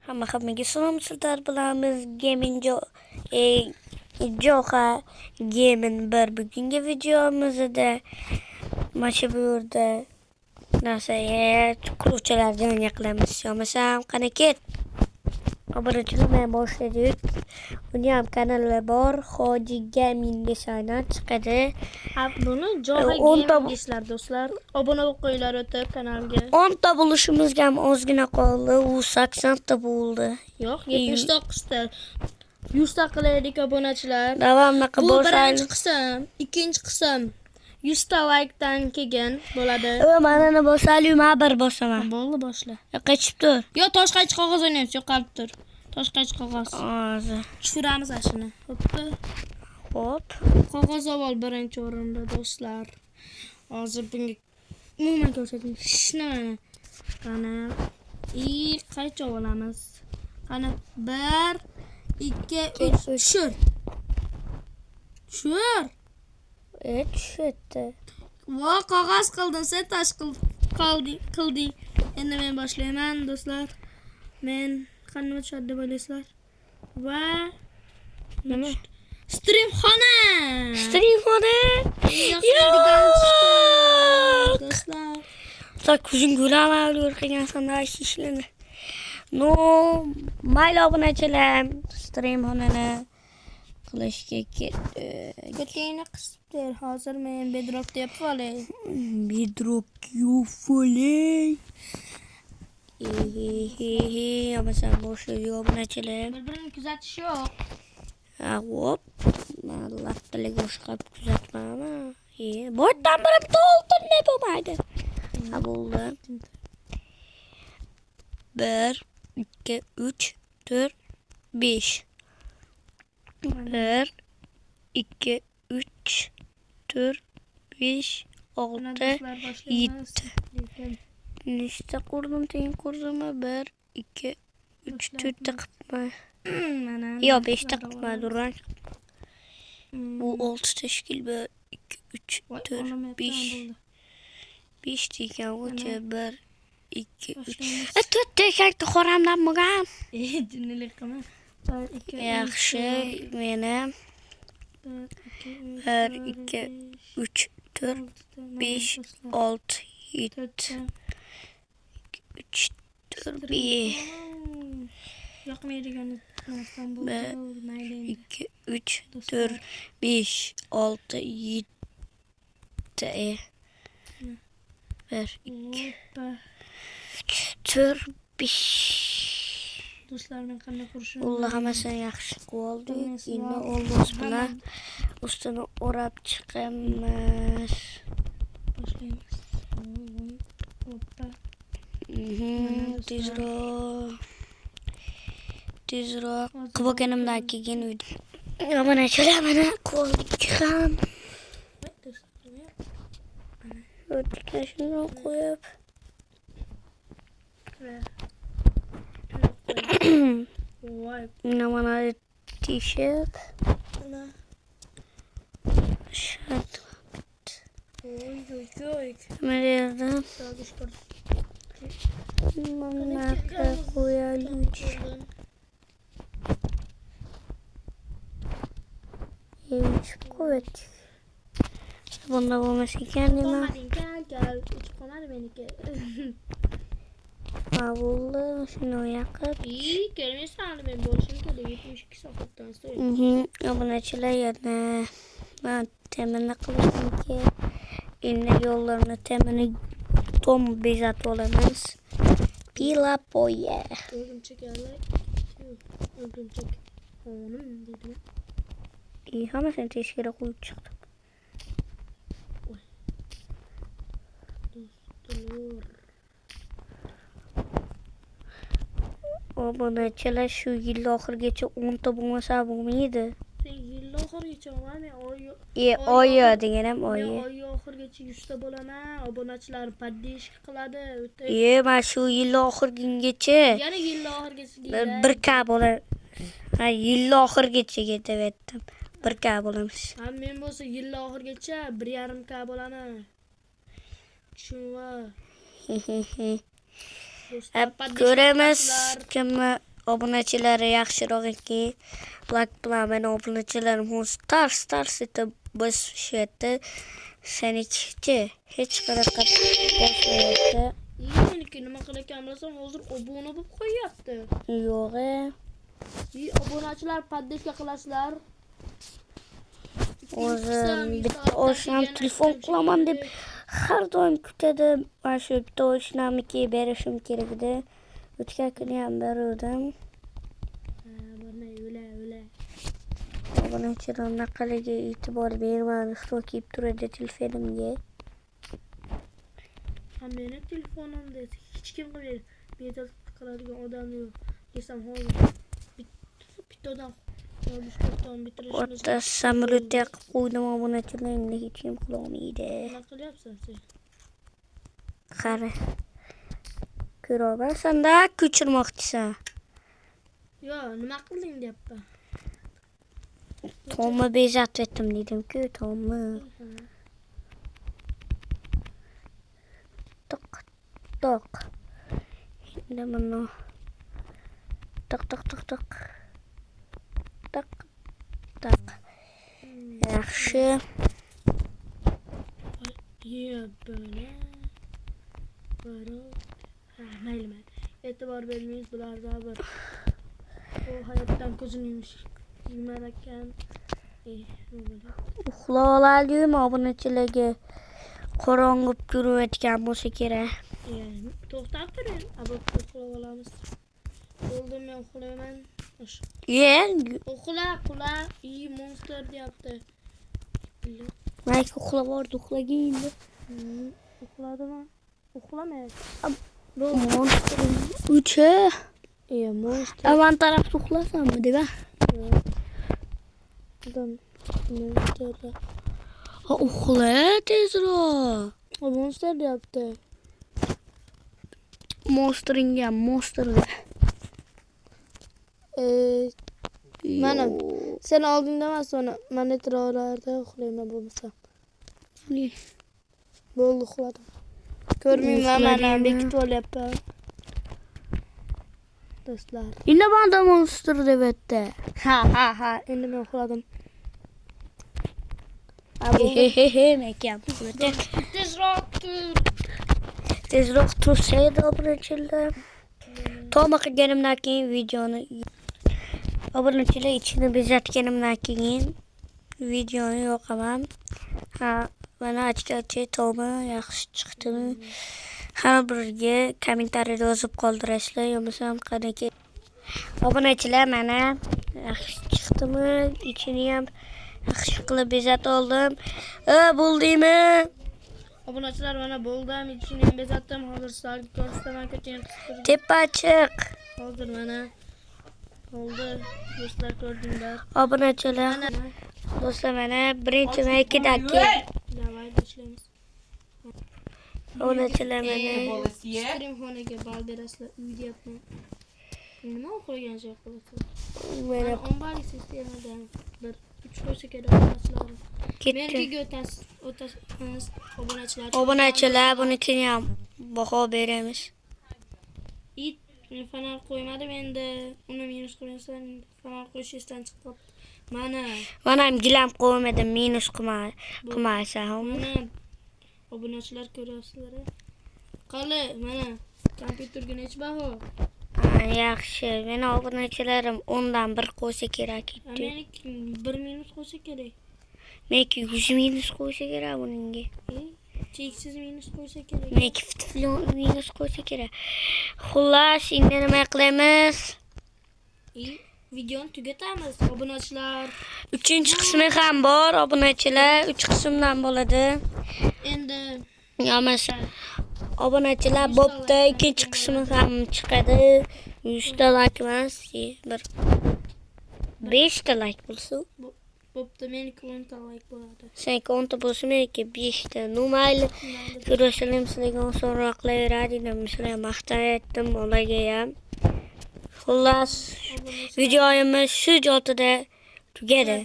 Hammaga salom sizlar bilan biz gaming Joka Gaming bir bugungi videomizda mana bu yerda narsaga quruvchilardan yaqilamiz. Yo'masam qani ket. Obunachilarni boshladik. Buni ham kanali bor. Hoji Gaming desangiz chiqadi. Buni Joka Gaming deysizlar do'stlar. Obuna qo'yinglar o'tib kanalga. 10 ta bo'lishimizga ham ozgina qoldi. U 80 ta bo'ldi. Yo'q, 79 ta. 100 ta qilaylik obunachilar. Davomli qilib Bu birinchi qism, ikkinchi qism 100 ta like-dan keyin bo'ladi. Mana bosalim, men bir bosaman. Bo'ldi, boshla. Qechib tur. Yo, toshqaychi qog'oz o'ynaymiz, yo'qolib tur. Toshqaychi qog'oz. Hozir. Tushiramiz ashuni. Hoppa. Hop. Qog'oz avval birinchi o'rinda do'stlar. Hozir bunga umuman ko'rsating. Hech nimani. Qani qaycha olamiz? Qani 1 2 3 tushir. Tushir. Tushirdi. Va qog'oz qilding, sen tosh qilding. Endi men boshlayman do'stlar. Men qanday tushadi deb o'ylaysizlar? Va nima? Streamxona. Do'stlar. Tak ko'zing ko'raman o'rgansan ishlarni. No, mayli obunachilar, streamxonani qilishga ketdi. Ketayni qisibdir. Hozir men bedrock deb olay. Bedrock yo'folay. Yo'masam boshlaydi obunachilar. Bir-birini kuzatish yo'q. Hop. Men lattalik boshqab kuzatmayman. Boydan bir oltin ne bo'lmaydi. Ha bo'ldi. 1 2 3 4 5 1 2 3 4 5 6 7 nechta qurdim teng qurdimmi 1 2 3 4 ta qilibman. Yo 5 ta qilibman durang. Bu 6 tashkil 1 2 3 4 5 5 degan o'cha 1 2 3 4 degan qo'ramdan bo'lgan. Jinnilik qilma. 1 2 Yaxshi, meni 1 2 3 4 5 6 7 3 4 5 yoqmaydigan narsam bu. 1 2 3 4 5 6 7 1 2 4 5 do'stlar men qanday qurishim? Alloh hammasini yaxshi qildi. Endi olmos bilan ustini o'rab chiqamiz. Boshlaymiz. Hoppa. Tezroq qilib olganimdan keyin uyda. Mana shular mana qo'ldik ham. O'tga shuni qo'yib. Voy, Mana t-shirt. Oy. Merda. Mana qo'yalik. Qo'ydik. Bunda bo'lmas ekan nima? Gel, uçup qolmadi meniki. Ha bo'ldi, shuni yoqib. Kelmaysan, men bo'lishim kerak 72 soatdan so'ng. Obunachilar yana men temirni qilishim kerak. Endi yo'llarni temirni tom bezatib olamiz. Pila poya. O'rgimchak yalay. O'rgimchak xonim dedim. Hammasini teskari qo'yib chiqdim. Obunachilar shu yil oxirigacha 10 ta bo'lmasa bo'lmaydi. Yil oxirigacha men oy deganim oy. Oy oxirigacha 100 ta bo'laman. Obunachilar podдержка qiladi. Men shu yil oxirigacha Yana yil oxirigacha 1k bo'ladi. Ha, yil oxirigacha ketaverdim. 1k bo'lamiz. Ha, men bo'lsa yil oxirigacha 1.5k bo'laman. Tushunma. Ko'ramiz kim Obunachilari yaxshiroq ekan. Like bilan meni obunachilarim tars etib bosishyapti. Senikichi hech qanaqa bosmayapti. Meniki nima qilayotgan bilasan, hozir obuna bo'lib qo'yyapti. Yo'q. Obunachilar poddeska qilasizlar. O'zim bitta oshnam telefon qilaman deb har doim kutadi. Mana shu bitta oshnamniki berishim kerak edi. O'tgan kuni ham berdim. O'la. Obunachilar naqaliga e'tibor bermadi. Stok kelib turadi telefonimga. Meni telefonimda hech kim qilmaydi. Meni qiladigan odam yo'q. Desam hozir bitta odam bitirishimiz. O'ta samolyotga qilib qo'ydim obunachilarimni hech kim qilolmaydi. Nima qilyapsan sen? Qara. Ko'raman, senda ko'chirmoqchisan. Yo, nima qilding deyapman. Tomni bezatib etdim dedim-ku, Tomni. Tok. Endi buni tok. Yaxshi. Böyle. Mayli. E'tibor bermaymiz bularda bir. O hayotdan ko'zini yumar ekan. Uxla olaylikmi obunachilarga? Qorong'ib yurayotgan bo'lsa kerak. To'xtab turing. Uxlab olamiz. Bo'ldi, men uxlayman. Uxla. Monster deyapti. Mayk uxlab bordi, uxlagin. Uxladimi? Uxlamaydi. Monster. Ucha. Monster. Aman tarafda uxlasanmi deba? Adam monster. Uxla tezroq. Monster deyapti. Monsteringa monster. Mana sen oldingda emas, ona men etraflarda uxlayman bo'lmasa. Bo'ldi, uxladim. Ko'rmayman, mana bekitib olyapman. Do'stlar. Endi banda monster deb aytdi. Ha, endi men uxladim. Mekam. Tezroq tur. Tursaydi obunachilar. Toma qilganimdan keyin videoni obunachilar ichini bezatganimdan keyin videoni yoqaman. Mana ochgachi Toma yaxshi chiqdimi? Har biriga kommentariyada yozib qoldirasizlar, yo'qmasam qaniki. Obunachilar mana yaxshi chiqdimi? Ichini ham yaxshi qilib bezatib oldim. Bo'ldimi? Obunachilar mana bo'ldim, ichini ham bezatdim. Hozir sizlarga ko'rsataman, ko'chani qistirib. Tepa chiq. Hozir mana oldi. Do'stlar ko'rdinglar. Obunachilar. Do'stlar mana birinchi maykidagi Davay boshlaymiz. obunachilar mana Stream xonaga bal berasizlar, uy deyapman. Nima o'qigan joy qilasizlar? mana Ombali sistemadan bir 3 qo'ysa kerak obunachilar. ketdi. Menga o'tasiz obunachilar. Obunachilar bunikini ham baho beramiz. Fanar qo'ymadim endi. Uni minus qo'ysan, fanar qo'yish esdan chiqib. Mana ham gilam qo'ymadim, minus qilmasa ham. mana obunachilar ko'ryapsizlar. Qali, mana kompyuterga nech baho? Yaxshi. Meni obunachilarim 10 dan 1 qo'ysa kerak edi. Meniki 1 minus qo'ysa kerak. Meniki 100 minus qo'ysa kerak buningga. Cheksiz minus qo'ysa kerak. Meniki minus qo'ysa kerak. Xullas, endi nima qilamiz? Videoni tugatamiz obunachilar. 3-qismi ham bor obunachilar, 3 qismdan bo'ladi. Endi Yomasa obunachilar bo'pti, 2-qismi ham chiqadi. 100 ta like emas, bir 5 ta like bo'lsa. bo'pti, meniki 10 ta like bo'ladi. Senki 10 ta bo'lsa, meniki 5 ta. Mayli. Ko'rishim sizlarga osonroq qilaveradi. Sizlarga maqtan aytdim bolaga ham. Xullas, videomiz shu joyda tugadi.